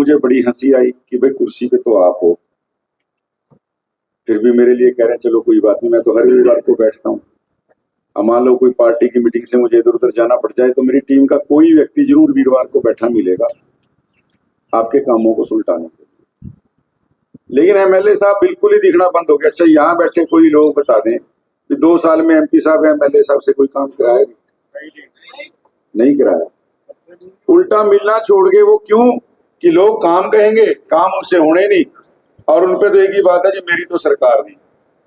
मुझे बड़ी हंसी आई कि भाई कुर्सी पे तो आप हो, फिर भी मेरे लिए कह रहे हैं चलो कोई बात नहीं, मैं तो हर रविवार को बैठता हूँ। अब मान लो कोई पार्टी की मीटिंग से मुझे इधर उधर जाना पड़ जाए तो मेरी टीम का कोई व्यक्ति जरूर वीरवार को बैठा मिलेगा आपके कामों को सुलटाने के लिए। लेकिन एमएलए साहब बिल्कुल ही दिखना बंद हो गया। अच्छा, यहाँ बैठे कोई लोग बता दें कि 2 साल में एमपी साहब एमएलए साहब से कोई काम कराया? नहीं कराया। उल्टा मिलना छोड़ गए। वो क्यों? कि लोग काम कहेंगे, काम उनसे होने नहीं, और उनपे तो एक ही बात है जी मेरी तो सरकार नहीं।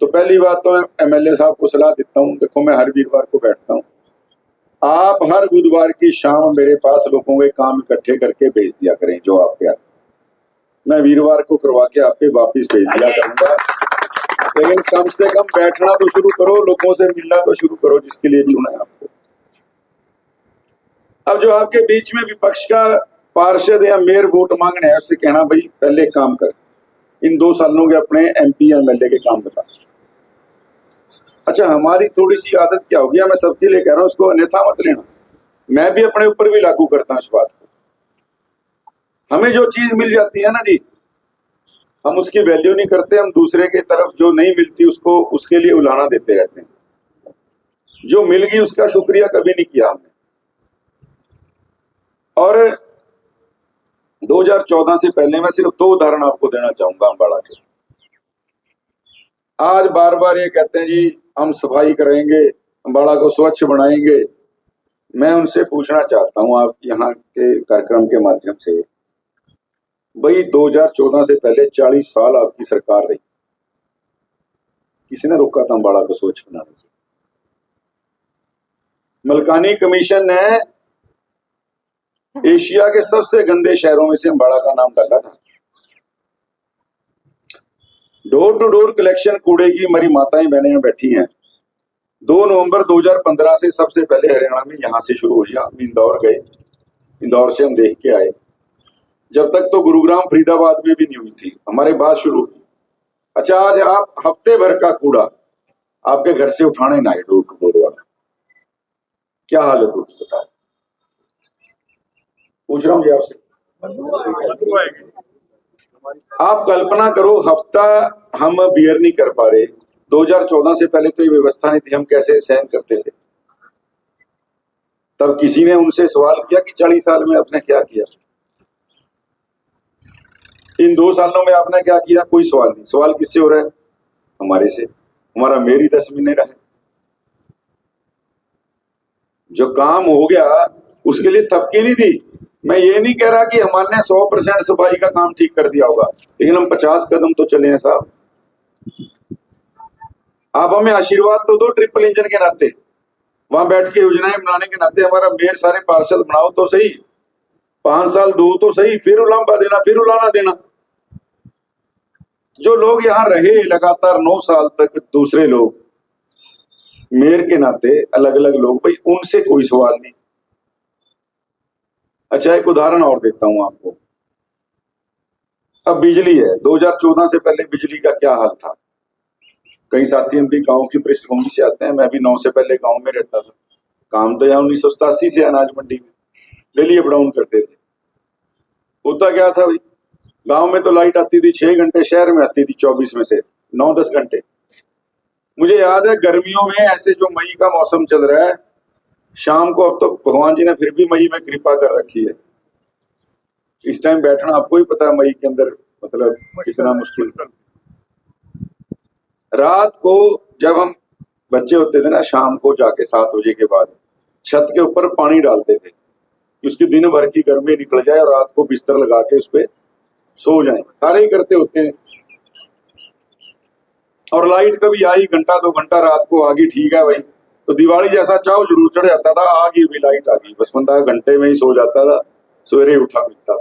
तो पहली बात तो मैं एमएलए साहब को सलाह देता हूँ, देखो मैं हर वीरवार को बैठता हूँ, आप हर बुधवार की शाम मेरे पास लोगों के काम इकट्ठे करके भेज दिया करें जो आपके आते, मैं वीरवार को करवा के आपके वापिस भेज दिया करूंगा। लेकिन कम से कम बैठना तो शुरू करो, लोगों से मिलना तो शुरू करो जिसके लिए चुना है आपको। अब जो आपके बीच में विपक्ष का पार्षद या मेयर वोट मांगने है, उससे कहना भाई पहले काम कर, इन 2 सालों के अपने एमपी या एमएलए के काम बता। अच्छा, हमारी थोड़ी सी आदत क्या हो गया, मैं सबके लिए कह रहा हूं, उसको अन्यथा मत लेना, मैं भी अपने ऊपर भी लागू करता हूं इस बात को। हमें जो चीज मिल जाती है ना जी, हम उसकी वैल्यू नहीं करते, हम दूसरे के तरफ जो नहीं मिलती उसको उसके लिए उलाहना देते रहते हैं। जो मिल गई उसका शुक्रिया कभी नहीं किया हमने। और 2014 से पहले मैं सिर्फ 2 उदाहरण आपको देना चाहूंगा अम्बाड़ा के। आज बार बार ये कहते हैं जी हम सफाई करेंगे, अम्बाड़ा को स्वच्छ बनाएंगे। मैं उनसे पूछना चाहता हूं आप यहाँ के कार्यक्रम के माध्यम से, भाई 2014 से पहले 40 साल आपकी सरकार रही, किसी ने रोका था अम्बाड़ा को स्वच्छ बनाने से? मलकानी कमीशन ने एशिया के सबसे गंदे शहरों में से अम्बाड़ा का नाम डाला था। डोर टू डोर कलेक्शन कूड़े की हमारी माताएं बहनें बैठी हैं। 2 नवंबर 2015 से सबसे पहले हरियाणा में यहां से शुरू हो गया। हम इंदौर गए, इंदौर से हम देख के आए। जब तक तो गुरुग्राम फरीदाबाद में भी नहीं हुई थी, हमारे बाद शुरू हुई। अच्छा, आज आप हफ्ते भर का कूड़ा आपके घर से उठाने ना आए, डोर टू डोर वाला, क्या हालत होगी बताए? पूछ रहा हूँ जी आपसे। आप कल्पना करो, हफ्ता हम बियर नहीं कर पा रहे। 2014 से पहले तो ये व्यवस्था नहीं थी, हम कैसे सहन करते थे? तब किसी ने उनसे सवाल किया कि 40 साल में आपने क्या किया, इन 2 सालों में आपने क्या किया? कोई सवाल नहीं। सवाल किससे हो रहा है? हमारे से। हमारा मेरी 10 महीने रहे, जो काम हो गया उसके लिए थपकी नहीं दी। मैं ये नहीं कह रहा कि हमारे 100% सफाई का काम ठीक कर दिया होगा, लेकिन हम 50 कदम तो चले हैं साहब। आप हमें आशीर्वाद तो दो ट्रिपल इंजन के नाते, वहां बैठ के योजनाएं बनाने के नाते हमारा मेयर सारे पार्षद बनाओ तो सही, 5 साल दो तो सही, फिर उलाम्बा देना, फिर उलाना देना। जो लोग यहाँ रहे लगातार 9 साल तक, दूसरे लोग मेयर के नाते अलग अलग लोग, भाई उनसे कोई सवाल नहीं। अच्छा, एक उदाहरण और देता हूं आपको। अब बिजली है, 2014 से पहले बिजली का क्या हाल था? कई साथी हम भी गांव की पृष्ठभूमि से आते हैं, मैं भी 9 से पहले गांव में रहता था। काम तो यहाँ 1987 से अनाज मंडी में डेली अप डाउन करते थे। होता क्या था भाई, गांव में तो लाइट आती थी 6 घंटे, शहर में आती थी 24 में से 9-10 घंटे। मुझे याद है गर्मियों में ऐसे, जो मई का मौसम चल रहा है, शाम को, अब तो भगवान जी ने फिर भी मई में कृपा कर रखी है, इस टाइम बैठना आपको ही पता है मई के अंदर मतलब कितना मुश्किल था। रात को जब हम बच्चे होते थे ना, शाम को जाके 7 बजे के बाद छत के ऊपर पानी डालते थे, उसकी दिन भर की गर्मी निकल जाए और रात को बिस्तर लगा के उस पर सो जाए। सारे ही करते होते हैं। और लाइट कभी आई, घंटा 2 घंटा रात को आ गई, ठीक है भाई, तो दिवाली जैसा चाव जरूर चढ़ जाता था, आ गई भी लाइट आ गई, बस बंदा घंटे में ही सो जाता था, सवेरे उठा मिलता।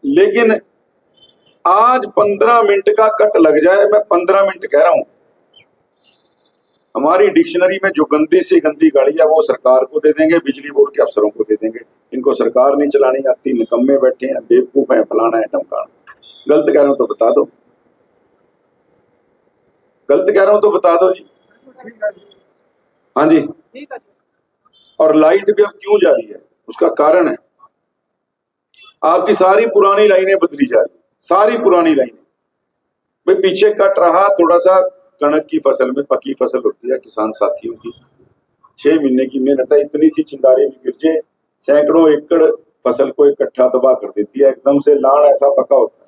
लेकिन आज 15 मिनट का कट लग जाए, मैं 15 मिनट कह रहा हूं, हमारी डिक्शनरी में जो गंदी से गंदी गाड़ी है वो सरकार को दे देंगे, बिजली बोर्ड के अफसरों को दे देंगे। इनको सरकार नहीं चलानी आती, निकम्मे बैठे हैं, बेवकूफ हैं, फलाना है, धमकाना। गलत कह रहा हूं तो बता दो, गलत कह रहा हूं तो बता दो जी। हाँ जी। और लाइट भी अब क्यों जा रही है, उसका कारण है आपकी सारी पुरानी लाइनें बदली जा रही, सारी पुरानी लाइनें। भाई पीछे कट रहा थोड़ा सा, कणक की फसल में पकी फसल होती है किसान साथियों की, 6 महीने की मेहनत है, इतनी सी चिंगारी भी गिर जाए सैकड़ों एकड़ फसल को इकट्ठा तबाह कर देती है, एकदम से लाड़ ऐसा पका होता है।